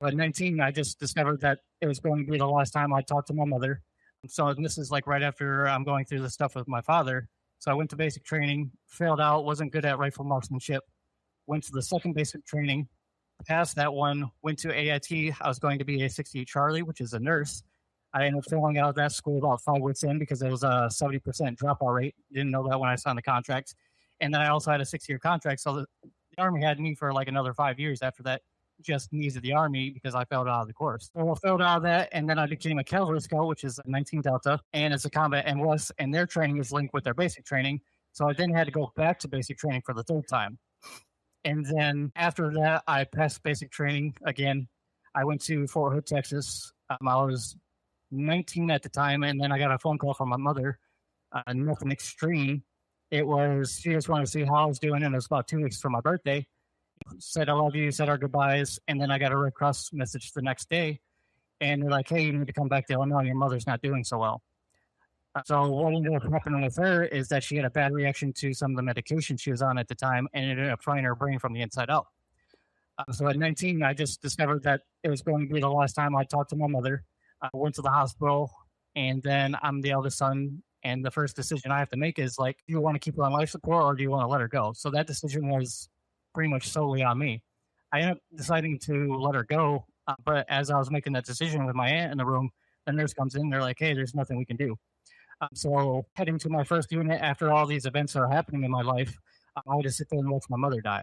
At 19, I just discovered that it was going to be the last time I talked to my mother. So this is like right after I'm going through the stuff with my father. So I went to basic training, failed out, wasn't good at rifle marksmanship. Went to the second basic training, passed that one. Went to AIT. I was going to be a 68 Charlie, which is a nurse. I ended up failing out of that school about 5 weeks in because there was a 70% dropout rate. Didn't know that when I signed the contract. And then I also had a 6 year contract. So the Army had me for like another 5 years after that, just needed the Army because I failed out of the course. So I failed out of that. And then I became a cavalry scout, which is a 19 Delta. And it's a combat and was, and their training is linked with their basic training. So I then had to go back to basic training for the third time. And then after that, I passed basic training again. I went to Fort Hood, Texas. I was 19 at the time, and then I got a phone call from my mother. Nothing extreme. It was she just wanted to see how I was doing, and it was about 2 weeks from my birthday. Said I love you, said our goodbyes, and then I got a Red Cross message the next day, and they're like, "Hey, you need to come back to Illinois. Your mother's not doing so well." So what ended up happening with her is that she had a bad reaction to some of the medication she was on at the time, and it ended up frying her brain from the inside out. So at 19, I just discovered that it was going to be the last time I talked to my mother. I went to the hospital, and then I'm the eldest son, and the first decision I have to make is like, do you want to keep her on life support or do you want to let her go? So that decision was pretty much solely on me. I ended up deciding to let her go, but as I was making that decision with my aunt in the room, the nurse comes in. They're like, "Hey, there's nothing we can do." So heading to my first unit after all these events are happening in my life, I had to sit there and watch my mother die.